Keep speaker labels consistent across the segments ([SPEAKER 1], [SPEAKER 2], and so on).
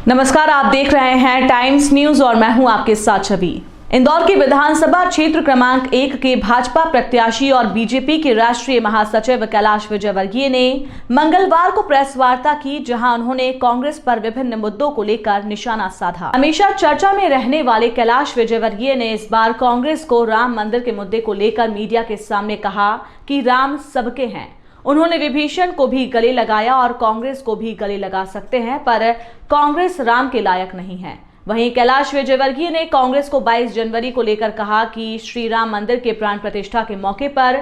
[SPEAKER 1] नमस्कार, आप देख रहे हैं टाइम्स न्यूज और मैं हूं आपके साथ छवि। इंदौर के विधानसभा क्षेत्र क्रमांक 1 के भाजपा प्रत्याशी और बीजेपी के राष्ट्रीय महासचिव कैलाश विजयवर्गीय ने मंगलवार को प्रेस वार्ता की, जहां उन्होंने कांग्रेस पर विभिन्न मुद्दों को लेकर निशाना साधा। हमेशा चर्चा में रहने वाले कैलाश विजयवर्गीय ने इस बार कांग्रेस को राम मंदिर के मुद्दे को लेकर मीडिया के सामने कहा कि राम सबके हैं। उन्होंने विभीषण को भी गले लगाया और कांग्रेस को भी गले लगा सकते हैं, पर कांग्रेस राम के लायक नहीं है। वहीं कैलाश विजयवर्गीय ने कांग्रेस को 22 जनवरी को लेकर कहा कि श्री राम मंदिर के प्राण प्रतिष्ठा के मौके पर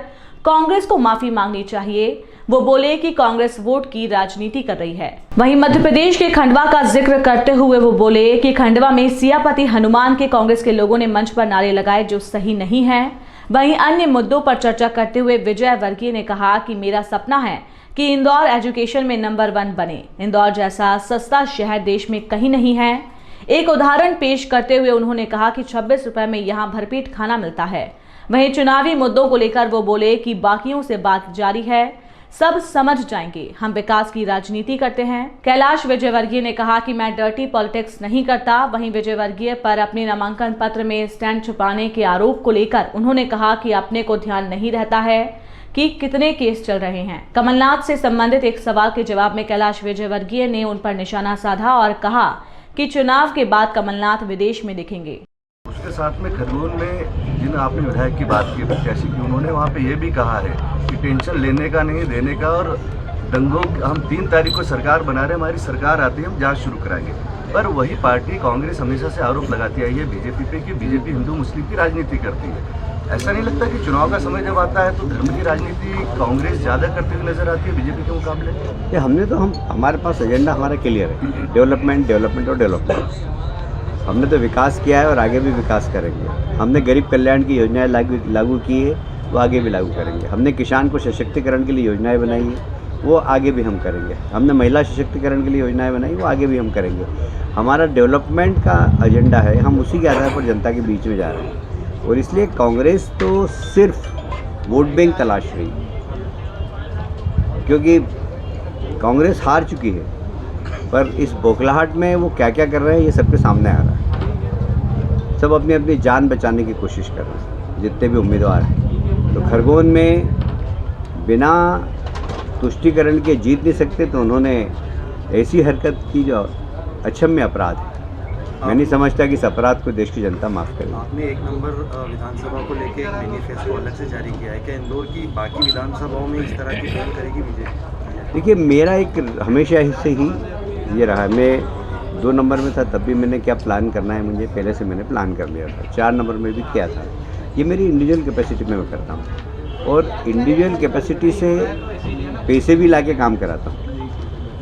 [SPEAKER 1] कांग्रेस को माफी मांगनी चाहिए। वो बोले कि कांग्रेस वोट की राजनीति कर रही है। वहीं मध्य प्रदेश के खंडवा का जिक्र करते हुए वो बोले कि खंडवा में सियापति हनुमान के कांग्रेस के लोगों ने मंच पर नारे लगाए, जो सही नहीं है। वहीं अन्य मुद्दों पर चर्चा करते हुए विजयवर्गीय ने कहा कि मेरा सपना है कि इंदौर एजुकेशन में नंबर 1 बने। इंदौर जैसा सस्ता शहर देश में कहीं नहीं है। एक उदाहरण पेश करते हुए उन्होंने कहा कि 26 रुपए में यहाँ भरपेट खाना मिलता है। वहीं चुनावी मुद्दों को लेकर वो बोले कि बाकियों से बात जारी है, सब समझ जाएंगे, हम विकास की राजनीति करते हैं। कैलाश विजयवर्गीय ने कहा कि मैं डर्टी पॉलिटिक्स नहीं करता। वहीं विजयवर्गीय पर अपने नामांकन पत्र में स्टैंड छुपाने के आरोप को लेकर उन्होंने कहा कि अपने को ध्यान नहीं रहता है कि कितने केस चल रहे हैं। कमलनाथ से संबंधित एक सवाल के जवाब में कैलाश विजयवर्गीय ने उन पर निशाना साधा और कहा कि चुनाव के बाद कमलनाथ विदेश में दिखेंगे।
[SPEAKER 2] उसके साथ में खरगोन में जिन आपने विधायक की बात की, प्रत्याशी की, उन्होंने वहाँ पे ये भी कहा है कि टेंशन लेने का नहीं, देने का, और दंगों हम 3 तारीख को सरकार बना रहे हैं, हमारी सरकार आती है, हम जांच शुरू कराएंगे। पर वही पार्टी कांग्रेस हमेशा से आरोप लगाती आई है बीजेपी पे कि बीजेपी हिंदू मुस्लिम की राजनीति करती है। ऐसा नहीं लगता कि चुनाव का समय जब आता है तो धर्म की राजनीति कांग्रेस ज़्यादा करती हुई नजर आती है बीजेपी के मुकाबले?
[SPEAKER 3] हमारे पास एजेंडा हमारा क्लियर है, डेवलपमेंट डेवलपमेंट और डेवलपमेंट। हमने तो विकास किया है और आगे भी विकास करेंगे। हमने गरीब कल्याण की योजनाएं लागू की है, वो आगे भी लागू करेंगे। हमने किसान को सशक्तिकरण के लिए योजनाएं बनाई है, वो आगे भी हम करेंगे। हमने महिला सशक्तिकरण के लिए योजनाएं बनाई, वो आगे भी हम करेंगे। हमारा डेवलपमेंट का एजेंडा है, हम उसी के आधार पर जनता के बीच में जा रहे हैं। और इसलिए कांग्रेस तो सिर्फ वोट बैंक तलाश रही है, क्योंकि कांग्रेस हार चुकी है। पर इस बौखलाहट में वो क्या क्या कर रहे हैं ये सबके सामने आ रहा है। सब अपनी अपनी जान बचाने की कोशिश कर रहे हैं, जितने भी उम्मीदवार हैं। तो खरगोन में बिना तुष्टिकरण के जीत नहीं सकते, तो उन्होंने ऐसी हरकत की जो अक्षम्य अपराध है। मैं नहीं समझता कि इस अपराध को देश की जनता माफ़ करेगी।
[SPEAKER 4] आपने 1 नंबर विधानसभा को लेकर एक मैनिफेस्टो अलग से जारी किया है, क्या इंदौर की बाकी विधानसभाओं में इस तरह की पहल करेगी बीजेपी?
[SPEAKER 3] देखिए, मेरा एक हमेशा से ही ये रहा। मैं 2 नंबर में था, तब भी मैंने क्या प्लान करना है मुझे पहले से मैंने प्लान कर लिया था। 4 नंबर में भी किया था। ये मेरी इंडिविजुअल कैपेसिटी में मैं करता हूँ और इंडिविजुअल कैपेसिटी से पैसे भी लाके काम कराता हूँ।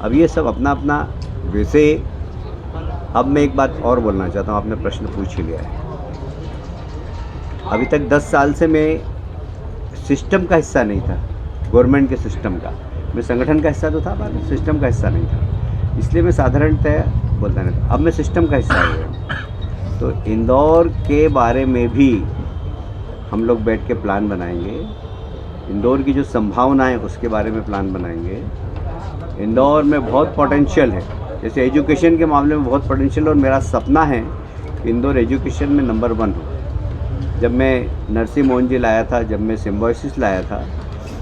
[SPEAKER 3] अब ये सब अपना अपना वैसे। अब मैं एक बात और बोलना चाहता हूँ, आपने प्रश्न पूछ ही लिया है। अभी तक 10 साल से मैं सिस्टम का हिस्सा नहीं था, गवर्नमेंट के सिस्टम का। मैं संगठन का हिस्सा तो था, पर सिस्टम का हिस्सा नहीं था, इसलिए मैं साधारणतः बोलता नहीं था। अब मैं सिस्टम का हिस्सा हो गया, तो इंदौर के बारे में भी हम लोग बैठ के प्लान बनाएंगे। इंदौर की जो संभावना है उसके बारे में प्लान बनाएंगे। इंदौर में बहुत पोटेंशियल है, जैसे एजुकेशन के मामले में बहुत पोटेंशियल, और मेरा सपना है कि इंदौर एजुकेशन में नंबर 1 हो। जब मैं नरसिंह मोहन जी लाया था, जब मैं सिम्बायोसिस लाया था,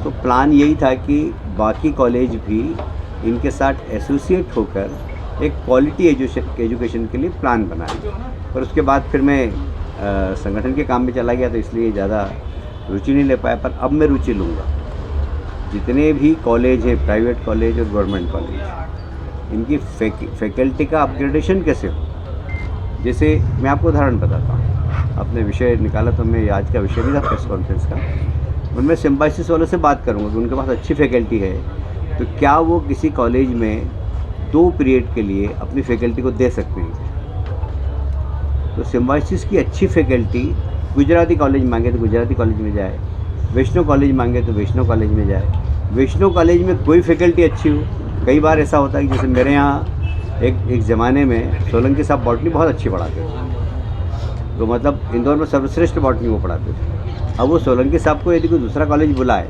[SPEAKER 3] तो प्लान यही था कि बाकी कॉलेज भी इनके साथ एसोसिएट होकर एक क्वालिटी एजुकेशन के लिए प्लान बनाए। और उसके बाद फिर मैं संगठन के काम में चला गया, तो इसलिए ज़्यादा रुचि नहीं ले पाया। पर अब मैं रुचि लूँगा। जितने भी कॉलेज हैं, प्राइवेट कॉलेज और गवर्नमेंट कॉलेज, इनकी फैकल्टी का अपग्रेडेशन कैसे हो। जैसे मैं आपको उदाहरण बताता हूँ, आपने विषय निकाला तो मैं आज का विषय भी था प्रेस कॉन्फ्रेंस का। उनमें सिम्बायोसिस वालों से बात करूँगा कि उनके पास अच्छी फैकल्टी है, तो क्या वो किसी कॉलेज में 2 पीरियड के लिए अपनी फैकल्टी को दे सकते हैं। तो सिम्बायोसिस की अच्छी फैकल्टी गुजराती कॉलेज मांगे तो गुजराती कॉलेज में जाए, वैष्णो कॉलेज मांगे तो वैष्णो कॉलेज में जाए। वैष्णो कॉलेज में कोई फैकल्टी अच्छी हो। कई बार ऐसा होता है कि जैसे मेरे यहाँ एक ज़माने में सोलंकी साहब बॉटनी बहुत अच्छी पढ़ाते थे, तो मतलब इंदौर में सर्वश्रेष्ठ बॉटनी वो पढ़ाते थे। अब वो सोलंकी साहब को यदि कोई दूसरा कॉलेज बुलाए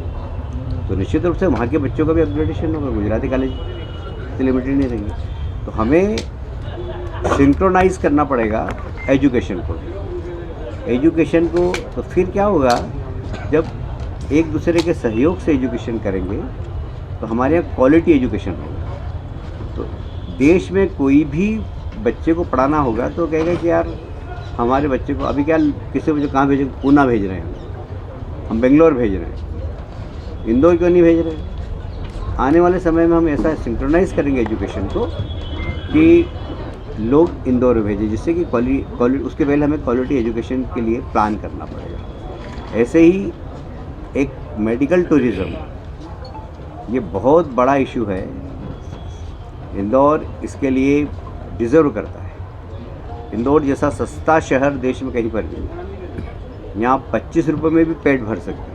[SPEAKER 3] तो निश्चित रूप से वहाँ के बच्चों का भी अपग्रेडेशन होगा। गुजराती कॉलेज से लिमिटेड नहीं रहेंगे। तो हमें सिंक्रोनाइज करना पड़ेगा एजुकेशन को। तो फिर क्या होगा, जब एक दूसरे के सहयोग से एजुकेशन करेंगे तो हमारे यहाँ क्वालिटी एजुकेशन होगा। तो देश में कोई भी बच्चे को पढ़ाना होगा तो कहेगा कि यार हमारे बच्चे को अभी क्या किसी बच्चे कहाँ भेजें, पूना भेज रहे हैं, हम बेंगलोर भेज रहे हैं, इंदौर क्यों नहीं भेज रहे। आने वाले समय में हम ऐसा सिंक्रोनाइज करेंगे एजुकेशन को कि लोग इंदौर भेजें, जिससे कि क्वालिटी उसके पहले हमें क्वालिटी एजुकेशन के लिए प्लान करना पड़ेगा। ऐसे ही एक मेडिकल टूरिज़्म, ये बहुत बड़ा इशू है। इंदौर इसके लिए डिज़र्व करता है। इंदौर जैसा सस्ता शहर देश में कहीं पर नहीं है। यहाँ 25 रुपये में भी पेट भर सकते हैं,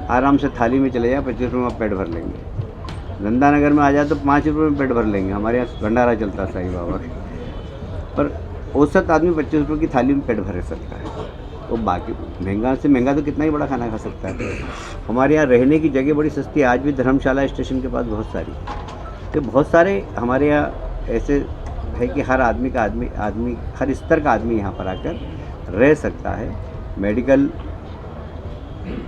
[SPEAKER 3] आराम से थाली में चले जाए 25 रुपये में पेट भर लेंगे। नंदानगर में आ जाए तो 5 रुपये में पेट भर लेंगे। हमारे यहाँ भंडारा चलता है साईं बाबा का, पर औसत आदमी 25 रुपये की थाली में पेट भर सकता है। तो बाकी महंगा से महंगा तो कितना ही बड़ा खाना खा सकता है। हमारे यहाँ रहने की जगह बड़ी सस्ती है। आज भी धर्मशाला स्टेशन के पास बहुत सारी, तो बहुत सारे हमारे यहाँ ऐसे है कि हर आदमी हर स्तर का आदमी यहाँ पर आकर रह सकता है। मेडिकल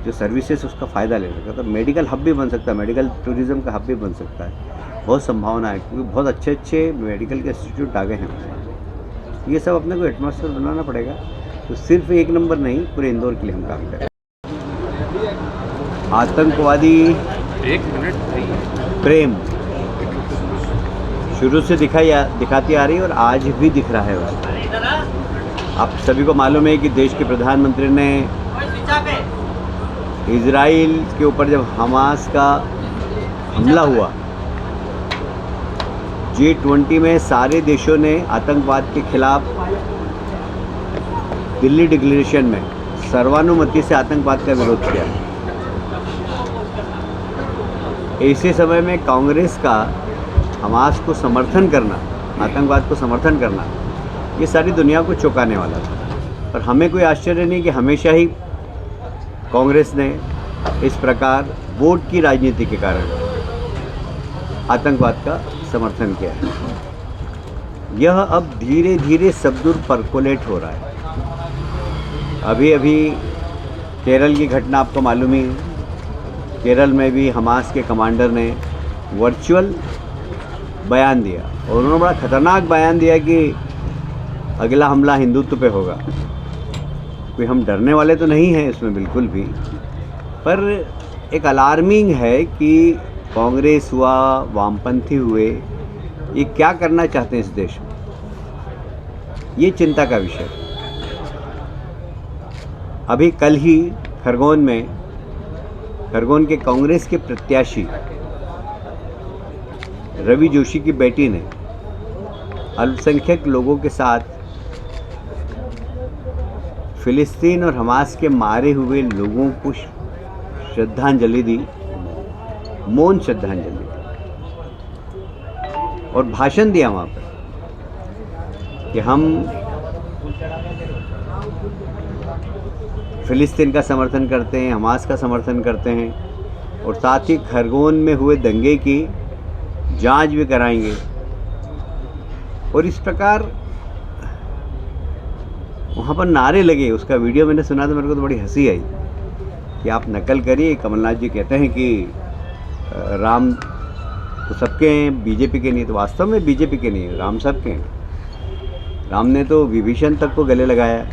[SPEAKER 3] जो सर्विसेज उसका फ़ायदा ले सकता है। तो मेडिकल हब भी बन सकता है, मेडिकल टूरिज़्म का हब भी बन सकता है। बहुत संभावना है, क्योंकि बहुत अच्छे मेडिकल के इंस्टीट्यूट आ गए हैं। ये सब अपने को एटमॉस्फेयर बनाना पड़ेगा। तो सिर्फ एक नंबर नहीं, पूरे इंदौर के लिए हम काम करें। आतंकवादी प्रेम शुरू से दिखाती आ रही है और आज भी दिख रहा है उसको। आप सभी को मालूम है कि देश के प्रधानमंत्री ने इजराइल के ऊपर जब हमास का हमला हुआ, G20 में सारे देशों ने आतंकवाद के खिलाफ दिल्ली डिक्लेरेशन में सर्वानुमति से आतंकवाद का विरोध किया। ऐसे समय में कांग्रेस का हमास को समर्थन करना, आतंकवाद को समर्थन करना, ये सारी दुनिया को चौंकाने वाला था। पर हमें कोई आश्चर्य नहीं कि हमेशा ही कांग्रेस ने इस प्रकार वोट की राजनीति के कारण आतंकवाद का समर्थन किया है। यह अब धीरे धीरे सब दूर परकोलेट हो रहा है। अभी केरल की घटना आपको मालूम ही है। केरल में भी हमास के कमांडर ने वर्चुअल बयान दिया और उन्होंने बड़ा ख़तरनाक बयान दिया कि अगला हमला हिंदुत्व पे होगा। कोई हम डरने वाले तो नहीं हैं इसमें बिल्कुल भी, पर एक अलार्मिंग है कि कांग्रेस हुआ, वामपंथी हुए, ये क्या करना चाहते हैं इस देश में, ये चिंता का विषय। अभी कल ही खरगोन के कांग्रेस के प्रत्याशी रवि जोशी की बेटी ने अल्पसंख्यक लोगों के साथ फिलिस्तीन और हमास के मारे हुए लोगों को श्रद्धांजलि दी, मौन श्रद्धांजलि दी और भाषण दिया वहाँ पर कि हम फिलिस्तीन का समर्थन करते हैं, हमास का समर्थन करते हैं और साथ ही खरगोन में हुए दंगे की जांच भी कराएंगे। और इस प्रकार वहाँ पर नारे लगे। उसका वीडियो मैंने सुना तो मेरे को तो बड़ी हंसी आई कि आप नकल करिए। कमलनाथ जी कहते हैं कि राम तो सबके हैं, बीजेपी के नहीं। तो वास्तव में बीजेपी के नहीं, राम सबके हैं। राम ने तो विभीषण तक को गले लगाया,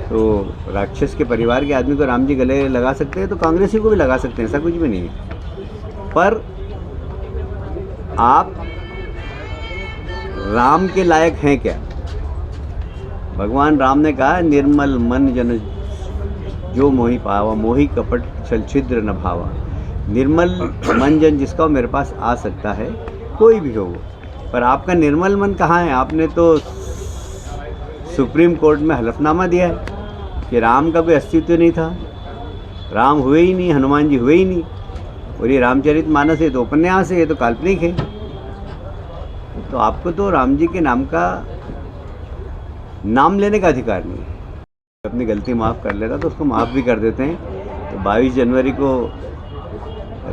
[SPEAKER 3] तो राक्षस के परिवार के आदमी को राम जी गले लगा सकते हैं तो कांग्रेसी को भी लगा सकते हैं, ऐसा कुछ भी नहीं है। पर आप राम के लायक हैं क्या? भगवान राम ने कहा, निर्मल मन जन जो मोहि पावा, मोहि कपट छल छिद्र न भावा। निर्मल मन जन जिसका हो मेरे पास आ सकता है, कोई भी हो। पर आपका निर्मल मन कहाँ है? आपने तो सुप्रीम कोर्ट में हलफनामा दिया है कि राम का कोई अस्तित्व नहीं था, राम हुए ही नहीं, हनुमान जी हुए ही नहीं। और ये रामचरितमानस है तो उपन्यास है, ये तो काल्पनिक है। तो आपको तो राम जी के नाम का नाम लेने का अधिकार नहीं है। अपनी गलती माफ़ कर लेता तो उसको माफ़ भी कर देते हैं। तो 22 जनवरी को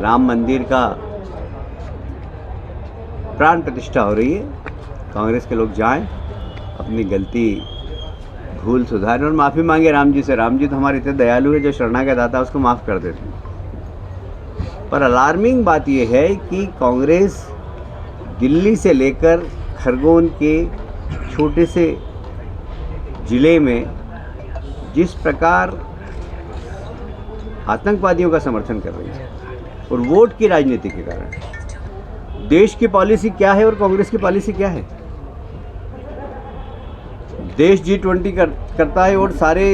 [SPEAKER 3] राम मंदिर का प्राण प्रतिष्ठा हो रही है कांग्रेस के लोग जाएं, अपनी गलती भूल सुधारें और माफ़ी मांगे राम जी से। राम जी तो हमारे इतने दयालु है, जो शरणागत आता है उसको माफ़ कर देते हैं। पर अलार्मिंग बात यह है कि कांग्रेस दिल्ली से लेकर खरगोन के छोटे से ज़िले में जिस प्रकार आतंकवादियों का समर्थन कर रही है और वोट की राजनीति के कारण, देश की पॉलिसी क्या है और कांग्रेस की पॉलिसी क्या है। देश G20 करता है और सारे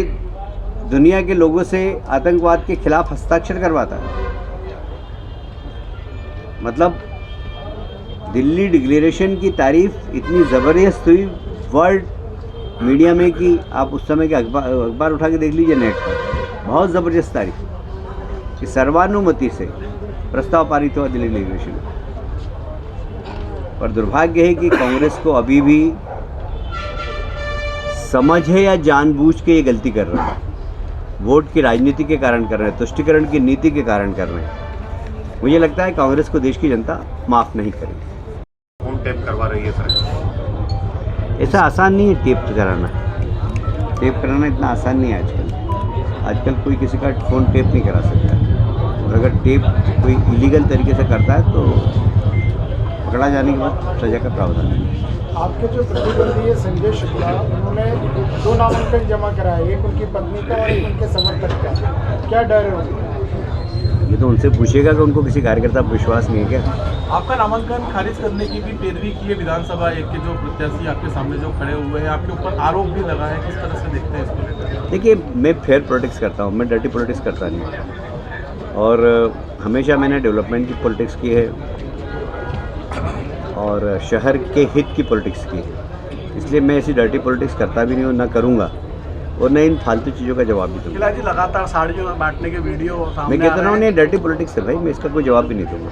[SPEAKER 3] दुनिया के लोगों से आतंकवाद के खिलाफ हस्ताक्षर करवाता है। मतलब दिल्ली डिक्लेरेशन की तारीफ इतनी ज़बरदस्त हुई वर्ल्ड मीडिया में कि आप उस समय के अखबार उठा के देख लीजिए नेट पर, बहुत ज़बरदस्त तारीफ कि सर्वानुमति से प्रस्ताव पारित हुआ दिल्ली डिक्लेरेशन। पर दुर्भाग्य है कि कांग्रेस को अभी भी समझ है या जानबूझ के ये गलती कर रहे हैं, वोट की राजनीति के कारण कर रहे हैं, तुष्टिकरण की नीति के कारण कर रहे हैं। मुझे लगता है कांग्रेस को देश की जनता माफ़ नहीं करेगी।
[SPEAKER 5] फोन टैप करवा रही है सर।
[SPEAKER 3] ऐसा आसान नहीं है टेप कराना। टेप कराना इतना आसान नहीं है आजकल कोई किसी का फ़ोन टेप नहीं करा सकता। और अगर टेप कोई इलीगल तरीके से करता है तो पकड़ा जाने के बाद सज़ा का प्रावधान है।
[SPEAKER 6] आपके जो प्रतिद्वंदी है संजय शुक्ला, उन्होंने 2 नामांकन जमा कराए, एक उनकी पत्नी का और एक उनके समर्थक का। क्या डर है उनको?
[SPEAKER 3] ये तो उनसे पूछेगा कि उनको किसी कार्यकर्ता पर विश्वास नहीं है क्या।
[SPEAKER 7] आपका नामांकन खारिज करने की भी पैरवी की है विधानसभा एक के जो प्रत्याशी आपके सामने जो खड़े हुए हैं, आपके ऊपर आरोप भी लगा है, किस तरह से देखते हैं इसको?
[SPEAKER 3] देखिए, मैं फेयर पॉलिटिक्स करता हूँ, मैं डर्टी पॉलिटिक्स करता नहीं। और हमेशा मैंने डेवलपमेंट की पॉलिटिक्स की है और शहर के हित की पॉलिटिक्स की है। इसलिए मैं ऐसी डर्टी पॉलिटिक्स करता भी नहीं हूँ, ना करूँगा और न इन फालतू चीज़ों का जवाब भी दूँगा।
[SPEAKER 7] जी लगातार साड़ियों बांटने के वीडियो सामने
[SPEAKER 3] मैं कहता हूँ नहीं, डर्टी पॉलिटिक्स है भाई, मैं इसका कोई जवाब भी नहीं दूँगा।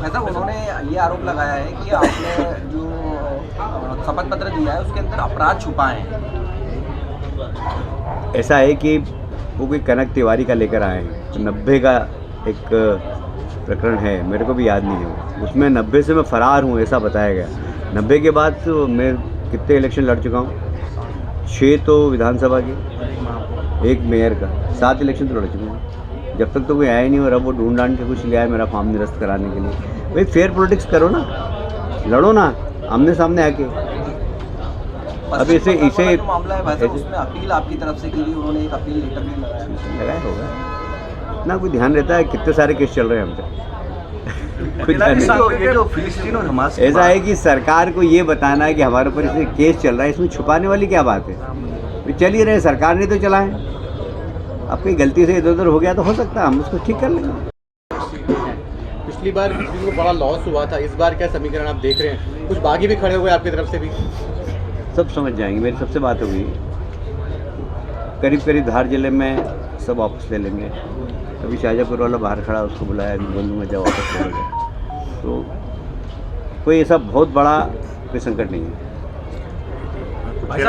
[SPEAKER 8] ऐसा उन्होंने ये आरोप लगाया है कि आपने जो शपथ पत्र दिया है उसके अंदर अपराध छुपाए हैं।
[SPEAKER 3] ऐसा है कि वो कोई कनक तिवारी का लेकर आए हैं, तो 90 का एक प्रकरण है, मेरे को भी याद नहीं है। उसमें 90 से मैं फ़रार हूँ ऐसा बताया गया। 90 के बाद तो मैं कितने इलेक्शन लड़ चुका हूँ, 6 तो विधानसभा के, 1 मेयर का, 7 इलेक्शन तो लड़ चुका हूँ। जब तक तो कोई आया नहीं और अब वो ढूंढ ढांड के कुछ ले आया मेरा फॉर्म निरस्त कराने के लिए। भाई फेयर पॉलिटिक्स करो ना, लड़ो ना आमने सामने आके। अब इसे
[SPEAKER 8] मामला है वैसे उसमें अपील आपकी तरफ से की गई, उन्होंने एक अपील लेटर भी
[SPEAKER 3] लगाया होगा। इतना कोई ध्यान रहता है, कितने सारे केस चल रहे हैं हम तक।
[SPEAKER 2] ये जो फिलिस्तीन और हमास
[SPEAKER 3] ऐसा है कि सरकार को ये बताना है कि हमारे ऊपर इसे केस चल रहा है, इसमें छुपाने वाली क्या बात है। चल ही रहे, सरकार ने तो चलाएं। अब कोई गलती से इधर उधर हो गया तो हो सकता है हम उसको ठीक कर लेंगे।
[SPEAKER 7] पिछली बार बिजली को बड़ा लॉस हुआ था, इस बार क्या समीकरण आप देख रहे हैं? कुछ बागी भी खड़े हुए आपकी तरफ से भी?
[SPEAKER 3] सब समझ जाएंगे, मेरी सबसे बात होगी। करीब करीब धार जिले में सब वापस ले लेंगे। अभी शाहजहाँपुर वाला बाहर खड़ा, उसको बुलाया, अभी बोलूँगा जब वापस ले लेंगे। तो कोई ऐसा बहुत बड़ा कोई संकट नहीं है।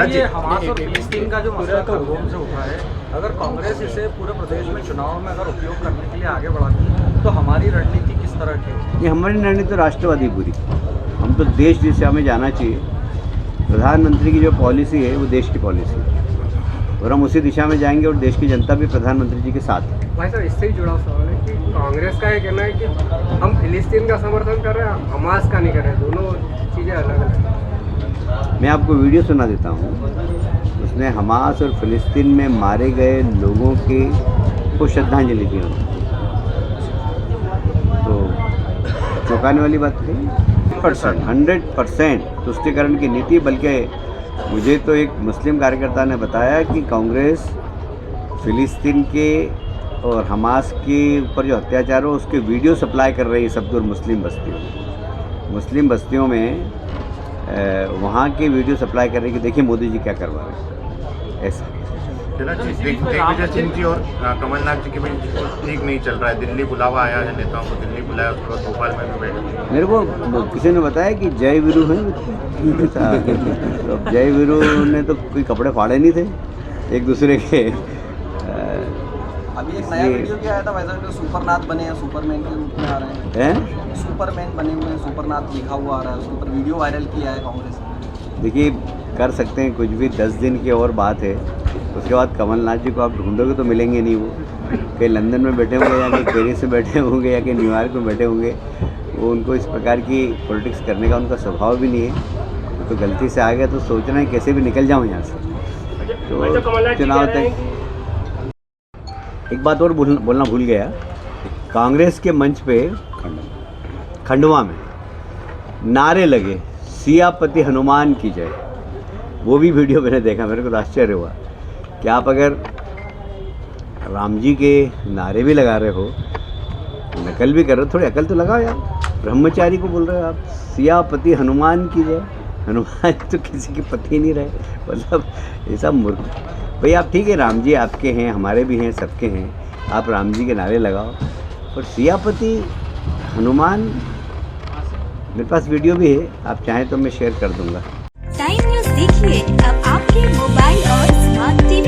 [SPEAKER 9] ये हमास और फिलिस्तीन का जो मसला खरगोन से उठा है, अगर कांग्रेस इसे पूरे प्रदेश में चुनाव में अगर उपयोग करने के लिए आगे बढ़ाती है तो हमारी रणनीति किस तरह की?
[SPEAKER 3] ये हमारी रणनीति तो राष्ट्रवादी पूरी, हम तो देश दिशा में जाना चाहिए। प्रधानमंत्री की जो पॉलिसी है वो देश की पॉलिसी है और हम उसी दिशा में जाएंगे और देश की जनता भी प्रधानमंत्री जी के साथ है।
[SPEAKER 6] भाई साहब, इससे ही जुड़ा सवाल है कि कांग्रेस का ये कहना है कि हम फिलिस्तीन का समर्थन कर रहे हैं, हमास का नहीं कर रहे, दोनों चीज़ें अलग अलग हैं।
[SPEAKER 3] मैं आपको वीडियो सुना देता हूँ, उसने हमास और फिलिस्तीन में मारे गए लोगों के को श्रद्धांजलि दी उन्होंने। तो चौंकाने वाली बात नहीं, 100% तुष्टिकरण की नीति। बल्कि मुझे तो एक मुस्लिम कार्यकर्ता ने बताया कि कांग्रेस फिलिस्तीन के और हमास के ऊपर जो अत्याचार हो उसके वीडियो सप्लाई कर रही है सब दूर मुस्लिम बस्तियों में वहाँ के वीडियो सप्लाई कर रही है कि देखिए मोदी जी क्या करवा रहे हैं। ऐसा
[SPEAKER 5] दिग्विजय सिंह जी और कमलनाथ जी के बीच ठीक नहीं चल रहा है। दिल्ली बुलावा आया है, नेताओं को दिल्ली बुलाया, उसके बाद भोपाल में भी बैठे।
[SPEAKER 3] मेरे को किसी ने बताया कि जय वीरू हैं। तो जय वीरू ने तो कोई कपड़े फाड़े नहीं थे एक दूसरे के।
[SPEAKER 8] अभी एक नया वीडियो भी आया था वैसा, जो सुपरनाथ बने हैं, सुपरमैन के रूप में आ रहे हैं। सुपरमैन बने हुए हैं, सुपरनाथ लिखा हुआ आ रहा है, उसके ऊपर वीडियो वायरल किया है कांग्रेस ने।
[SPEAKER 3] देखिए, कर सकते हैं कुछ भी, 10 दिन की और बात है। उसके बाद कमलनाथ जी को आप ढूंढोगे तो मिलेंगे नहीं। वो कहीं लंदन में बैठे होंगे या कहीं पेरिस में बैठे होंगे या कहीं न्यूयॉर्क में बैठे होंगे। वो उनको इस प्रकार की पॉलिटिक्स करने का उनका स्वभाव भी नहीं है। तो गलती से आ गया तो सोच रहे हैं कैसे भी निकल जाऊँ यहाँ से। तो चुनाव तक एक बात और बोलना भूल गया। कांग्रेस के मंच पे खंडवा में नारे लगे, सियापति हनुमान की जय। वो भी वीडियो मैंने देखा, मेरे को आश्चर्य हुआ कि आप अगर राम जी के नारे भी लगा रहे हो, नकल भी कर रहे हो, थोड़ी अकल तो लगाओ यार। ब्रह्मचारी को बोल रहे हो आप सियापति हनुमान की जय। हनुमान तो किसी के पति ही नहीं रहे, मतलब ऐसा मूर्ख। भाई आप ठीक है, राम जी आपके हैं, हमारे भी हैं, सबके हैं, आप राम जी के नारे लगाओ, पर सियापति हनुमान, मेरे पास वीडियो भी है, आप चाहें तो मैं शेयर कर दूंगा।
[SPEAKER 10] टाइम न्यूज़ देखिए अब आपके मोबाइल और स्मार्ट टीवी